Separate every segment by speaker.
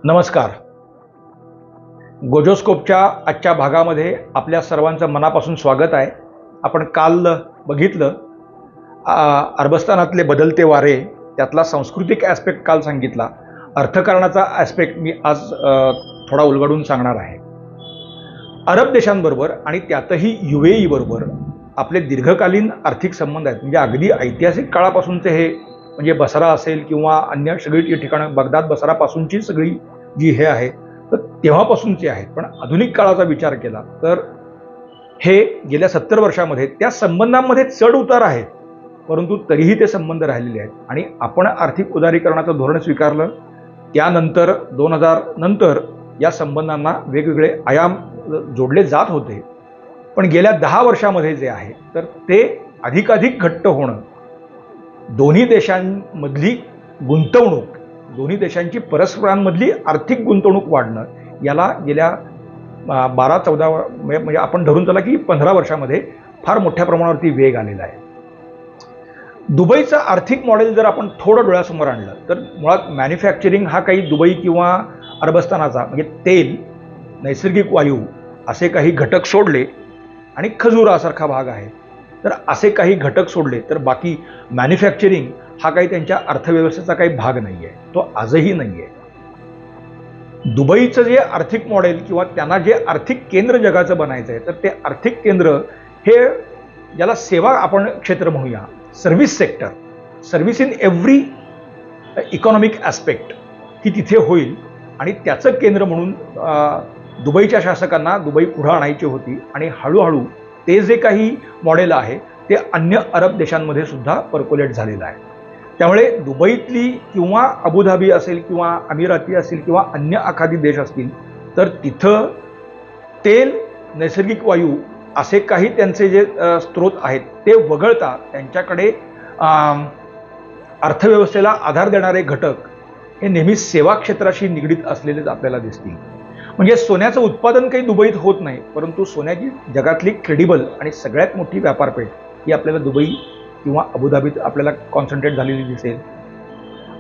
Speaker 1: नमस्कार. गोजोस्कोपच्या आजच्या भागामध्ये आपल्या सर्वांचं मनापासून स्वागत आहे. आपण काल बघितलं अरबस्तानातले बदलते वारे, त्यातला सांस्कृतिक ॲस्पेक्ट काल सांगितला. अर्थकारणाचा ॲस्पेक्ट मी आज थोडा उलगडून सांगणार आहे. अरब देशांबरोबर आणि त्यातही UAE बरोबर आपले दीर्घकालीन आर्थिक संबंध आहेत. म्हणजे अगदी ऐतिहासिक काळापासूनचे हे, म्हणजे बसरा असेल किंवा अन्य सगळी ठिकाणं, बगदाद बसरापासूनची सगळी जी हे आहे तर तेव्हापासूनचे आहेत. पण आधुनिक काळाचा विचार केला तर हे गेल्या 70 वर्षामध्ये त्या संबंधांमध्ये चढ उतार आहेत, परंतु तरीही ते संबंध राहिलेले आहेत. आणि आपण आर्थिक उदारीकरणाचं धोरण स्वीकारलं, त्यानंतर 2000 नंतर या संबंधांना वेगवेगळे आयाम जोडले जात होते. पण गेल्या 10 वर्षामध्ये जे आहे तर ते अधिकाधिक घट्ट होणं, दोन्ही देशांमधली गुंतवणूक, दोन्ही देशांची परस्परांमधली आर्थिक गुंतवणूक वाढणं, याला गेल्या 12-14 म्हणजे आपण धरून चला की 15 वर्षामध्ये फार मोठ्या प्रमाणावरती वेग आलेला आहे. दुबईचं आर्थिक मॉडेल जर आपण थोडं डोळ्यासमोर आणलं तर मुळात मॅन्युफॅक्चरिंग हा काही दुबई किंवा अरबस्तानाचा, म्हणजे तेल, नैसर्गिक वायू असे काही घटक सोडले आणि खजुरासारखा भाग आहे, तर असे काही घटक सोडले तर बाकी मॅन्युफॅक्चरिंग हा काही त्यांच्या अर्थव्यवस्थेचा काही भाग नाही आहे, तो आजही नाही आहे. दुबईचं जे आर्थिक मॉडेल किंवा त्यांना जे आर्थिक केंद्र जगाचं बनायचं आहे, तर ते आर्थिक केंद्र हे, ज्याला सेवा आपण क्षेत्र म्हणूया, service sector, service in every economic aspect, ही तिथे होईल. आणि त्याचं केंद्र म्हणून दुबईच्या शासकांना दुबई पुढं आणायची होती. आणि हळूहळू ते जे काही मॉडेल आहे ते अन्य अरब देशांमध्ये सुद्धा पर्कोलेट झालेलं आहे. त्यामुळे दुबईतली किंवा अबुधाबी असेल किंवा अमिराती असेल किंवा अन्य एखादी देश असतील, तर तिथं तेल, नैसर्गिक वायू असे काही त्यांचे जे स्रोत आहेत ते वगळता त्यांच्याकडे अर्थव्यवस्थेला आधार देणारे घटक हे नेहमी सेवा क्षेत्राशी निगडीत असलेलेच आपल्याला दिसतील. म्हणजे सोन्याचं उत्पादन काही दुबईत होत नाही, परंतु सोन्याची जगातली क्रेडिबल आणि सगळ्यात मोठी व्यापारपेठ ही आपल्याला दुबई किंवा अबुधाबीत आपल्याला कॉन्सन्ट्रेट झालेली दिसेल.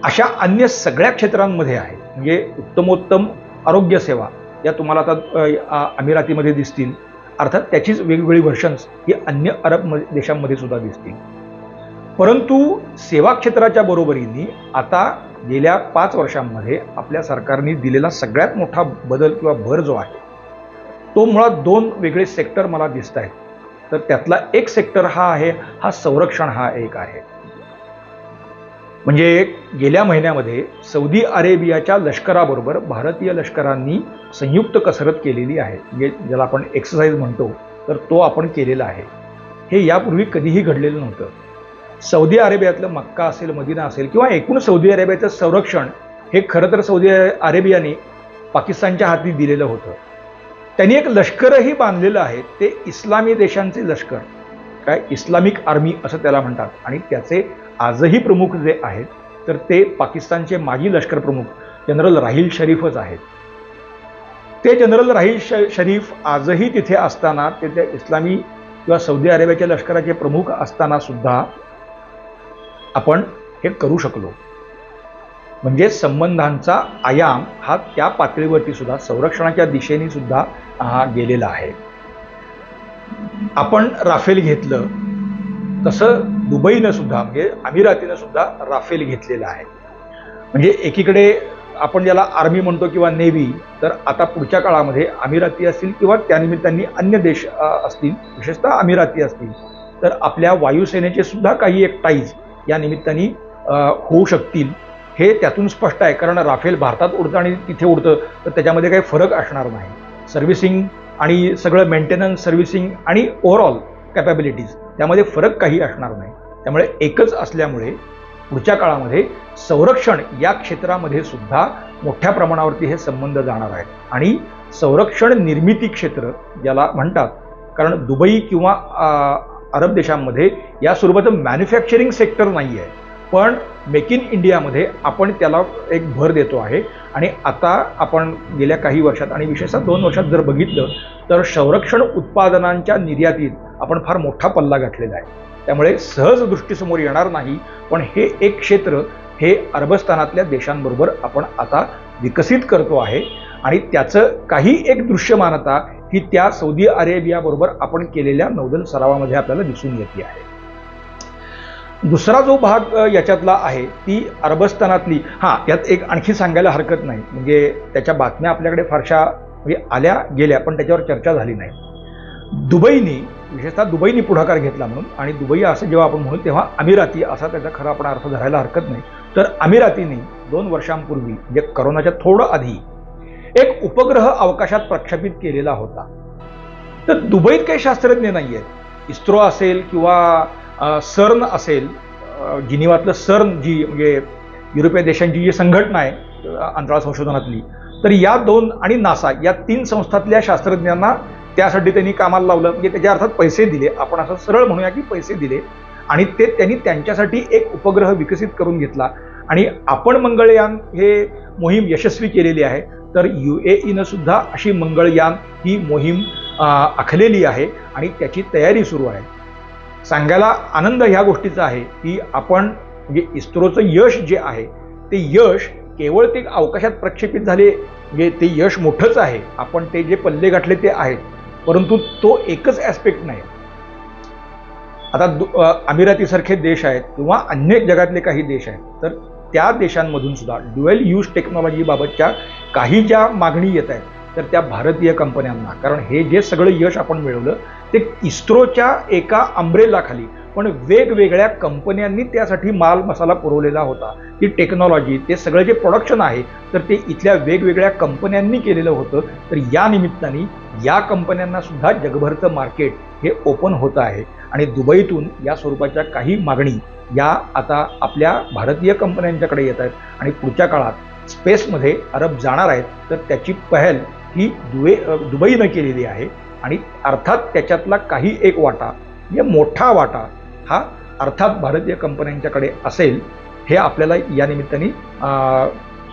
Speaker 1: अशा अन्य सगळ्या क्षेत्रांमध्ये आहे. म्हणजे उत्तमोत्तम आरोग्य सेवा या तुम्हाला आता अमिरातीमध्ये दिसतील. अर्थात त्याचीच वेगवेगळी व्हर्शन्स ही अन्य अरब देशांमध्ये सुद्धा दिसतील. परंतु सेवा क्षेत्राच्या बरोबरीने आता गेल्या 5 वर्षांमध्ये आपल्या सरकारने दिलेला सगळ्यात मोठा बदल किंवा भर जो आहे तो मुळात 2 वेगळे सेक्टर मला दिसत आहेत. तर त्यातला एक सेक्टर हा आहे, हा संरक्षण हा एक आहे. म्हणजे गेल्या महिन्यामध्ये सौदी अरेबियाच्या लष्कराबरोबर भारतीय लष्करांनी संयुक्त कसरत केलेली आहे. म्हणजे ज्याला आपण एक्सरसाइज म्हणतो, तर तो आपण केलेला आहे. हे यापूर्वी कधीही घडलेलं नव्हतं. सौदी अरेबियातलं मक्का असेल, मदिना असेल किंवा एकूण सौदी अरेबियाचं संरक्षण हे खरं तर सौदी अरेबियाने पाकिस्तानच्या हाती दिलेलं होतं. त्यांनी एक लष्करही बांधलेलं आहे. ते इस्लामी देशांचे लष्कर, काय इस्लामिक आर्मी असं त्याला म्हणतात. आणि त्याचे आजही प्रमुख जे आहेत तर ते पाकिस्तानचे माजी लष्कर प्रमुख जनरल राहील शरीफच आहेत. ते जनरल राहील शरीफ आजही तिथे असताना, ते त्या इस्लामी किंवा सौदी अरेबियाच्या लष्कराचे प्रमुख असताना सुद्धा आपण हे करू शकलो. म्हणजे संबंधांचा आयाम हा त्या पातळीवरती सुद्धा, संरक्षणाच्या दिशेने सुद्धा हा गेलेला आहे. आपण राफेल घेतलं तसं दुबईनं सुद्धा, म्हणजे अमिरातीनं सुद्धा राफेल घेतलेला आहे. म्हणजे एकीकडे आपण ज्याला आर्मी म्हणतो किंवा नेव्ही, तर आता पुढच्या काळामध्ये अमिराती असतील किंवा त्यानिमित्ताने अन्य देश असतील, विशेषतः अमिराती असतील, तर आपल्या वायुसेनेचे सुद्धा काही एक टाईज या निमित्ताने होऊ शकतील. हे त्यातून स्पष्ट आहे, कारण राफेल भारतात उडतं आणि तिथे उडतं, तर त्याच्यामध्ये काही फरक असणार नाही. सर्व्हिसिंग आणि सगळं मेंटेनन्स, सर्व्हिसिंग आणि ओव्हरऑल कॅपॅबिलिटीज त्यामध्ये फरक काही असणार नाही. त्यामुळे एकच असल्यामुळे पुढच्या काळामध्ये संरक्षण या क्षेत्रामध्ये सुद्धा मोठ्या प्रमाणावरती हे संबंध जाणार आहेत. आणि संरक्षण निर्मिती क्षेत्र ज्याला म्हणतात, कारण दुबई किंवा अरब देशांमध्ये या स्वरूपाचं मॅन्युफॅक्चरिंग सेक्टर नाही आहे, पण मेक इन इंडियामध्ये आपण त्याला एक भर देतो आहे. आणि आता आपण गेल्या काही वर्षात आणि विशेषतः 2 वर्षात जर बघितलं तर संरक्षण उत्पादनांच्या निर्यातीत आपण फार मोठा पल्ला गाठलेला आहे. त्यामुळे सहज दृष्टीसमोर येणार नाही, पण हे एक क्षेत्र हे अरबस्तानातल्या देशांबरोबर आपण आता विकसित करतो आहे आणि त्याचं काही एक दृश्यमानता ही त्या सौदी अरेबियाबरोबर आपण केलेल्या नौदल सरावामध्ये आपल्याला दिसून येते आहे. दुसरा जो भाग याच्यातला आहे ती अरबस्थानातली, यात एक आणखी सांगायला हरकत नाही, म्हणजे त्याच्या बातम्या आपल्याकडे फारशा म्हणजे आल्या गेल्या पण त्याच्यावर चर्चा झाली नाही. दुबईनी, विशेषतः दुबईनी पुढाकार घेतला म्हणून, आणि दुबई असं जेव्हा आपण म्हणू तेव्हा अमिराती असा त्याचा खरा आपण अर्थ धरायला हरकत नाही. तर अमिरातीने 2 वर्षांपूर्वी म्हणजे करोनाच्या थोडं आधी एक उपग्रह अवकाशात प्रक्षेपित केलेला होता. तर दुबईत काही शास्त्रज्ञ नाही आहेत. इस्रो असेल किंवा सर्न असेल, जिनिवातलं सर्न जी म्हणजे युरोपीय देशांची जी संघटना आहे अंतराळ संशोधनातली, तर या 2 आणि नासा या 3 संस्थातल्या शास्त्रज्ञांना त्यासाठी त्यांनी कामाला लावलं. म्हणजे त्याच्या अर्थात पैसे दिले, आपण असं सरळ म्हणूया की पैसे दिले, आणि ते त्यांनी त्यांच्यासाठी एक उपग्रह विकसित करून घेतला. आणि आपण मंगळयान हे मोहीम यशस्वी केलेली आहे. तर UAEनं सुद्धा अशी मंगळयान ही मोहीम आखलेली आहे आणि त्याची तयारी सुरू आहे. सांगायला आनंद ह्या गोष्टीचा आहे की आपण म्हणजे इस्रोचं यश जे आहे ते यश केवळ ते अवकाशात प्रक्षेपित झाले म्हणजे ते यश मोठंच आहे, आपण ते जे पल्ले गाठले ते आहेत, परंतु तो एकच ॲस्पेक्ट नाही. आता अमिरातीसारखे देश आहेत किंवा अन्य जगातले काही देश आहेत, तर त्या देशांमधून सुद्धा ड्युअल यूज टेक्नॉलॉजी बाबतच्या काही ज्या मागणी येत आहेत तर त्या भारतीय कंपन्यांना, कारण हे जे सगळं यश आपण मिळवलं ते इस्रोच्या एका अम्ब्रेलाखाली पण वेगवेगळ्या कंपन्यांनी त्यासाठी माल मसाला पुरवलेला होता. ती टेक्नॉलॉजी, ते सगळं जे प्रोडक्शन आहे तर ते इथल्या वेगवेगळ्या कंपन्यांनी केलेलं होतं. तर या निमित्ताने या कंपन्यांना सुद्धा जगभरचं मार्केट हे ओपन होतं आहे आणि दुबईतून या स्वरूपाच्या काही मागणी या आता आपल्या भारतीय कंपन्यांच्याकडे येत आहेत आणि पुढच्या काळात स्पेसमध्ये अरब जाणार आहेत. तर त्याची पहल ही दुबईनं केलेली आहे आणि अर्थात त्याच्यातला काही एक वाटा म्हणजे मोठा वाटा हा अर्थात भारतीय कंपन्यांच्याकडे असेल, हे आपल्याला या निमित्ताने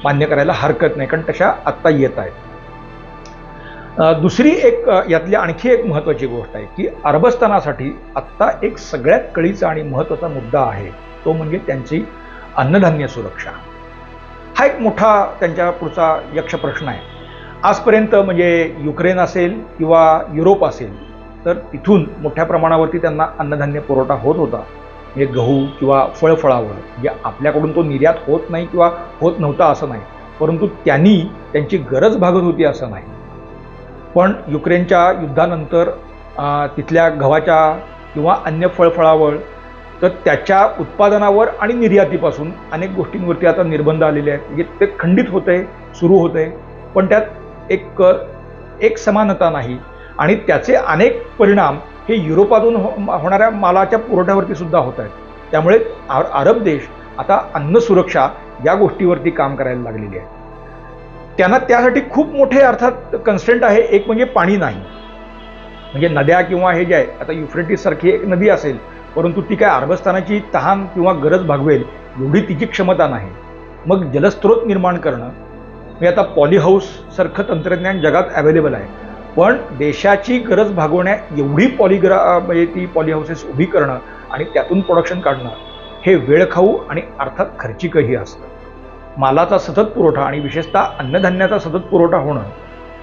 Speaker 1: मान्य करायला हरकत नाही, कारण तशा आत्ता येत आहेत. दुसरी एक यातली आणखी एक महत्त्वाची गोष्ट आहे की अरबस्थानासाठी आत्ता एक सगळ्यात कळीचा आणि महत्त्वाचा मुद्दा आहे, तो म्हणजे त्यांची अन्नधान्य सुरक्षा. हा एक मोठा त्यांच्या पुढचा यक्ष प्रश्न आहे. आजपर्यंत म्हणजे युक्रेन असेल किंवा युरोप असेल तर तिथून मोठ्या प्रमाणावरती त्यांना अन्नधान्य पुरवठा होत होता, म्हणजे गहू किंवा फळफळावळ, म्हणजे आपल्याकडून तो निर्यात होत नाही किंवा होत नव्हता असं नाही, परंतु त्यांनी त्यांची गरज भागत होती असं नाही. पण युक्रेनच्या युद्धानंतर तिथल्या गव्हाच्या किंवा अन्य फळफळावळ तर त्याच्या उत्पादनावर आणि निर्यातीपासून अनेक गोष्टींवरती आता निर्बंध आलेले आहेत. म्हणजे ते खंडित होतंय, सुरू होतंय, पण त्यात एक समानता नाही आणि त्याचे अनेक परिणाम हे युरोपातून होणाऱ्या मालाच्या पुरवठ्यावरती सुद्धा होत आहेत. त्यामुळे अरब देश आता अन्न सुरक्षा या गोष्टीवरती काम करायला लागलेली आहे. त्यांना त्यासाठी खूप मोठे अर्थात कन्स्ट्रेंट आहे. एक म्हणजे पाणी नाही, म्हणजे नद्या किंवा हे जे आहे, आता युफ्रेटिस सारखी एक नदी असेल परंतु ती काय अरबस्थानाची तहान किंवा गरज भागवेल एवढी तिची क्षमता नाही. मग जलस्रोत निर्माण करणं, म्हणजे आता पॉलीहाऊस सारखं तंत्रज्ञान जगात अवेलेबल आहे, पण देशाची गरज भागवण्या एवढी म्हणजे ती पॉलीहाऊसेस उभी करणं आणि त्यातून प्रोडक्शन काढणं हे वेळखाऊ आणि अर्थात खर्चिकही असतं. मालाचा सतत पुरवठा आणि विशेषतः अन्नधान्याचा सतत पुरवठा होणं,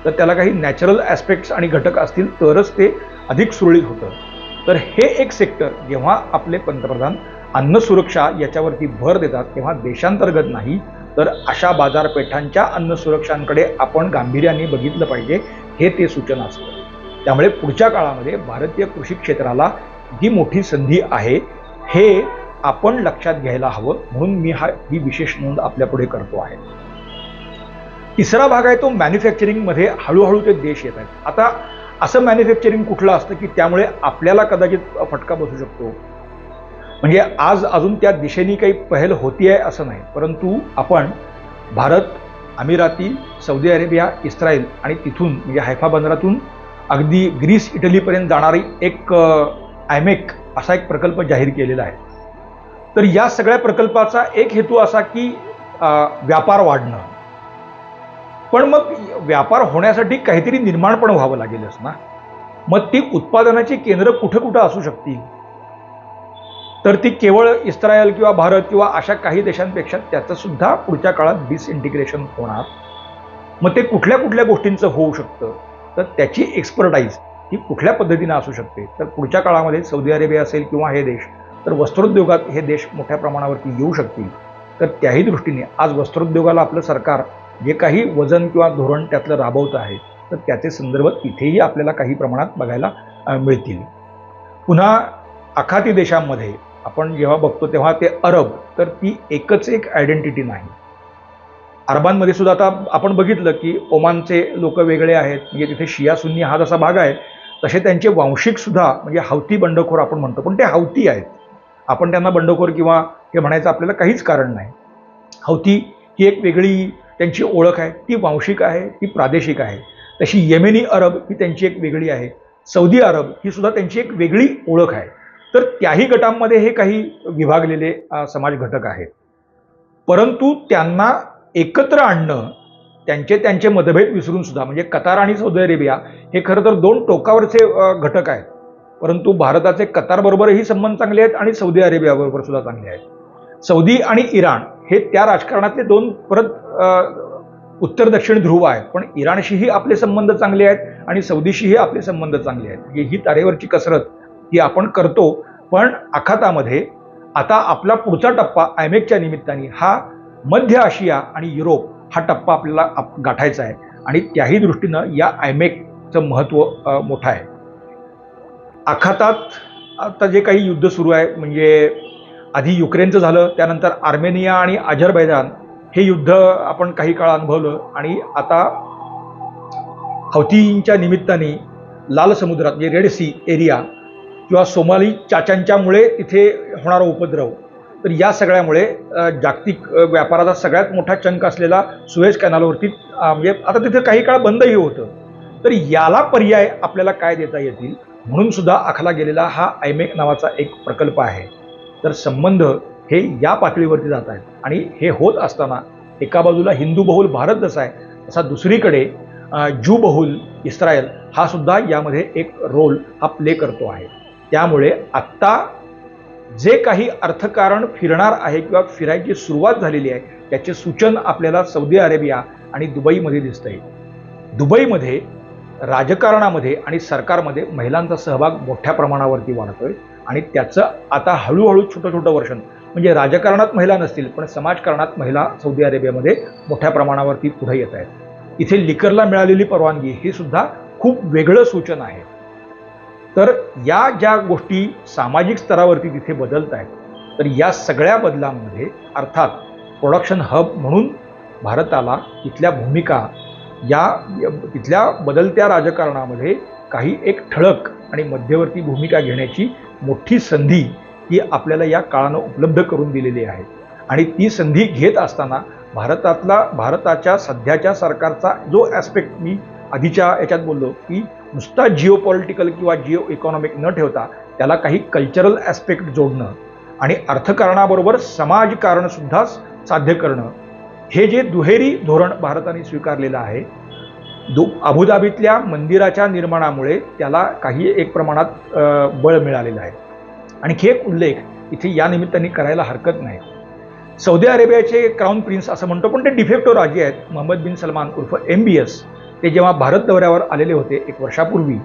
Speaker 1: तर त्याला काही नॅचरल ॲस्पेक्ट्स आणि घटक असतील तरच ते अधिक सुरळीत होतं. तर हे एक सेक्टर जेव्हा आपले पंतप्रधान अन्न सुरक्षा याच्यावरती भर देतात तेव्हा देशांतर्गत नाही तर अशा बाजारपेठांच्या अन्न सुरक्षांकडे आपण गांभीर्याने बघितलं पाहिजे, हे ते सूचना असतं. त्यामुळे पुढच्या काळामध्ये भारतीय कृषी क्षेत्राला जी मोठी संधी आहे हे आपण लक्षात घ्यायला हवं, म्हणून मी ही विशेष नोंद आपल्यापुढे करतो आहे. तिसरा भाग आहे तो मॅन्युफॅक्चरिंगमध्ये हळूहळू ते देश येत आहेत. आता असं मॅन्युफॅक्चरिंग कुठलं असतं की त्यामुळे आपल्याला कदाचित फटका बसू शकतो, म्हणजे आज अजून त्या दिशेने काही पहल होती आहे असं नाही, परंतु आपण भारत, अमिराती, सौदी अरेबिया, इस्रायल आणि तिथून म्हणजे हैफा बंदरातून अगदी ग्रीस, इटलीपर्यंत जाणारी एक आयमेक असा एक प्रकल्प जाहीर केलेला आहे. तर या सगळ्या प्रकल्पाचा एक हेतू असा की व्यापार वाढणं, पण मग व्यापार होण्यासाठी काहीतरी निर्माण पण व्हावं लागेलच ना. मग ती उत्पादनाची केंद्र कुठं कुठं असू शकतील, तर ती केवळ इस्रायल किंवा भारत किंवा अशा काही देशांपेक्षा त्याचं सुद्धा पुढच्या काळात डिसइंटिग्रेशन होणार मग ते कुठल्या कुठल्या गोष्टींचं होऊ शकतं, तर त्याची एक्सपर्टाईज ही कुठल्या पद्धतीनं असू शकते. तर पुढच्या काळामध्ये सौदी अरेबिया असेल किंवा हे देश, तर वस्त्रोद्योगात हे देश मोठ्या प्रमाणावरती येऊ शकतील. तर त्याही दृष्टीने आज वस्त्रोद्योगाला आपलं सरकार जे काही वजन किंवा धोरण त्यातलं राबवतं आहे, तर त्याचे संदर्भ इथेही आपल्याला काही प्रमाणात बघायला मिळतील. पुन्हा आखाती देशांमध्ये आपण जेव्हा बघतो तेव्हा ते अरब, तर ती एकच एक आयडेंटिटी नाही. अरबांमध्ये सुद्धा आता आपण बघितलं की ओमानचे लोक वेगळे आहेत, म्हणजे तिथे शिया सुन्नी हा जसा भाग आहे तसे त्यांचे वांशिक सुद्धा म्हणजे हौती बंडखोर आपण म्हणतो, पण ते हौती आहेत. आपण त्यांना बंडखोर किंवा हे म्हणायचं आपल्याला काहीच कारण नाही. हौती ही एक वेगळी त्यांची ओळख आहे, ती वांशिक आहे, ती प्रादेशिक आहे. तशी येमेनी अरब ही त्यांची एक वेगळी आहे. सौदी अरब ही सुद्धा त्यांची एक वेगळी ओळख आहे. तर त्याही गटांमध्ये हे काही विभागलेले समाज घटक आहेत. परंतु त्यांना एकत्र आणणं, त्यांचे मतभेद विसरून सुद्धा, म्हणजे कतार आणि सौदी अरेबिया हे खरं तर दोन टोकावरचे घटक आहेत. परंतु भारताचे कतारबरोबरही संबंध चांगले आहेत आणि सौदी अरेबियाबरोबर सुद्धा चांगले आहेत. सौदी आणि इराण हे त्या राजकारणातले दोन परत उत्तर दक्षिण ध्रुव आहेत. पण इराणशीही आपले संबंध चांगले आहेत आणि सौदीशीही आपले संबंध चांगले आहेत. म्हणजे ही तारेवरची कसरत ही आपण करतो. पण आखातामध्ये आता आपला पुढचा टप्पा आयमेकच्या निमित्ताने हा मध्य आशिया आणि युरोप हा टप्पा आपल्याला गाठायचा आहे आणि त्याही दृष्टीनं या आयमेकचं महत्त्व मोठं आहे. आखातात आता जे काही युद्ध सुरू आहे, म्हणजे आधी युक्रेनचं झालं, त्यानंतर आर्मेनिया आणि अझरबैजान हे युद्ध आपण काही काळ अनुभवलं आणि आता हौतींच्या निमित्ताने लाल समुद्रात म्हणजे रेड सी एरिया किंवा सोमाली चाच्यांच्यामुळे तिथे होणारा उपद्रव, तर या सगळ्यामुळे जागतिक व्यापाराचा सगळ्यात मोठा चंक असलेला सुएझ कॅनालवरती म्हणजे आता तिथे काही काळ बंदही होतं. तर याला पर्याय आपल्याला काय देता येतील म्हणून सुद्धा आखला गेलेला हा आयमेक नावाचा एक प्रकल्प आहे. तर संबंध हे या पातळीवरती जात आहेत आणि हे होत असताना एका बाजूला हिंदू बहुल भारत जसा आहे तसा दुसरीकडे ज्यू बहुल इस्रायल हा सुद्धा यामध्ये एक रोल हा प्ले करतो आहे. त्यामुळे आत्ता जे काही अर्थकारण फिरणार आहे किंवा फिरायची सुरुवात झालेली आहे त्याचे सूचन आपल्याला सौदी अरेबिया आणि दुबईमध्ये दिसतंय. दुबईमध्ये राजकारणामध्ये आणि सरकारमध्ये महिलांचा सहभाग मोठ्या प्रमाणावरती वाढतोय आणि त्याचं आता हळूहळू छोटं वर्षन, म्हणजे राजकारणात महिला नसतील पण समाजकारणात महिला सौदी अरेबियामध्ये मोठ्या प्रमाणावरती पुढे येत आहेत. इथे लिकरला मिळालेली परवानगी हे सुद्धा खूप वेगळं सूचन आहे. तर या ज्या गोष्टी सामाजिक स्तरावरती तिथे बदलत आहेत, तर या सगळ्या बदलांमध्ये अर्थात प्रोडक्शन हब म्हणून भारताला तिथल्या भूमिका या तिथल्या बदलत्या राजकारणामध्ये काही एक ठळक आणि मध्यवर्ती भूमिका घेण्याची मोठी संधी ही आपल्याला या काळानं उपलब्ध करून दिलेली आहे. आणि ती संधी घेत असताना भारताच्या सध्याच्या सरकारचा जो ॲस्पेक्ट मी आधीच्या याच्यात बोललो की नुसता जिओ पॉलिटिकल किंवा जिओ इकॉनॉमिक न ठेवता त्याला काही कल्चरल ॲस्पेक्ट जोडणं आणि अर्थकारणाबरोबर समाजकारणसुद्धा साध्य करणं, हे जे दुहेरी धोरण भारताने स्वीकारलेलं आहे. अबुधाबीतल्या मंदिराच्या निर्माणामुळे त्याला काही एक प्रमाणात बळ मिळालेलं आहे. आणखी एक उल्लेख इथे या निमित्ताने करायला हरकत नाही. सौदी अरेबियाचे क्राऊन प्रिन्स असं म्हणतो पण ते डिफेक्टो राजे आहेत, मोहम्मद बिन सलमान उर्फ MBS. ते जेव्हा भारत दौऱ्यावर आलेले होते 1 वर्षापूर्वी,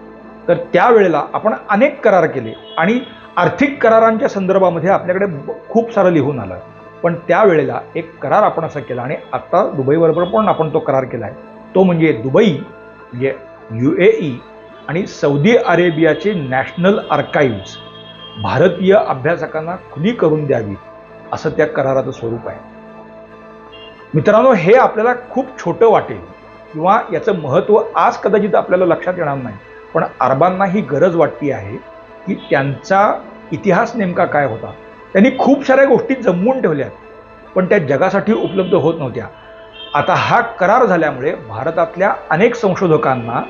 Speaker 1: तर त्यावेळेला आपण अनेक करार केले आणि आर्थिक करारांच्या संदर्भामध्ये आपल्याकडे खूप सारं लिहून आलं. पण त्यावेळेला एक करार आपण असा केला आणि आता दुबईबरोबर पण आपण तो करार केला आहे. तो म्हणजे दुबई म्हणजे UAE आणि सौदी अरेबियाचे नॅशनल आर्काइव्ह्ज भारतीय अभ्यासकांना खुली करून द्यावी असं त्या कराराचं स्वरूप आहे. मित्रांनो, हे आपल्याला खूप छोटं वाटेल किंवा याचं महत्त्व आज कदाचित आपल्याला लक्षात येणार नाही, पण अरबांना ही गरज वाटती आहे की त्यांचा इतिहास नेमका काय होता. त्यांनी खूप साऱ्या गोष्टी जमवून ठेवल्या पण त्या जगासाठी उपलब्ध होत नव्हत्या. आता हा करार झाल्यामुळे भारतातल्या अनेक संशोधकांना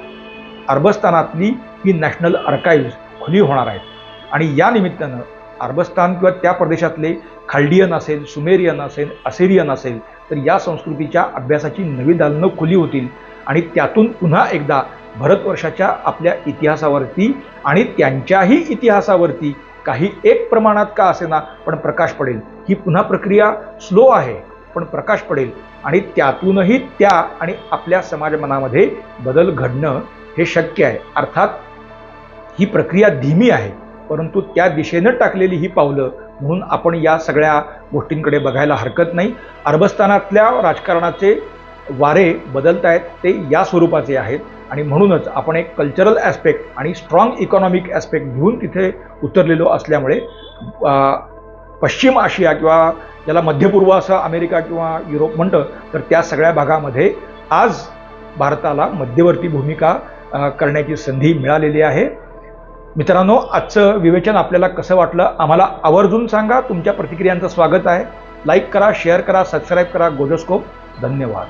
Speaker 1: अरबस्तानातली ही नॅशनल आर्काइव्ह्ज खुली होणार आहेत आणि या निमित्तानं अरबस्तान किंवा त्या प्रदेशातले खाल्डियन असेल, सुमेरियन असेल, असिरियन असेल, तर या संस्कृतीच्या अभ्यासाची नवी दालनं खुली होतील आणि त्यातून पुन्हा एकदा भारतवर्षाच्या आपल्या इतिहासावरती आणि त्यांच्याही इतिहासावरती काही एक प्रमाणात का असेना पण प्रकाश पडेल. ही पुन्हा प्रक्रिया स्लो आहे पण प्रकाश पडेल आणि त्यातूनही त्या आणि आपल्या समाजमनामध्ये बदल घडणं हे शक्य आहे. अर्थात ही प्रक्रिया धीमी आहे, परंतु त्या दिशेनं टाकलेली ही पावलं म्हणून आपण या सगळ्या गोष्टींकडे बघायला हरकत नाही. अरबस्थानातल्या राजकारणाचे वारे बदलत आहेत, ते या स्वरूपाचे आहेत आणि म्हणूनच आपण एक कल्चरल ॲस्पेक्ट आणि स्ट्रॉंग इकॉनॉमिक ॲस्पेक्ट घेऊन तिथे उतरलेलो असल्यामुळे पश्चिम आशिया किंवा ज्याला मध्यपूर्व असं अमेरिका किंवा युरोप म्हणतं, तर त्या सगळ्या भागामध्ये आज भारताला मध्यवर्ती भूमिका करण्याची संधी मिळालेली आहे. मित्रांनो, आजचं विवेचन आपल्याला कसं वाटलं आम्हाला आवर्जून सांगा. तुमच्या प्रतिक्रियांचं स्वागत आहे. लाईक करा, शेअर करा, सबस्क्राईब करा गोजोस्कोप. धन्यवाद.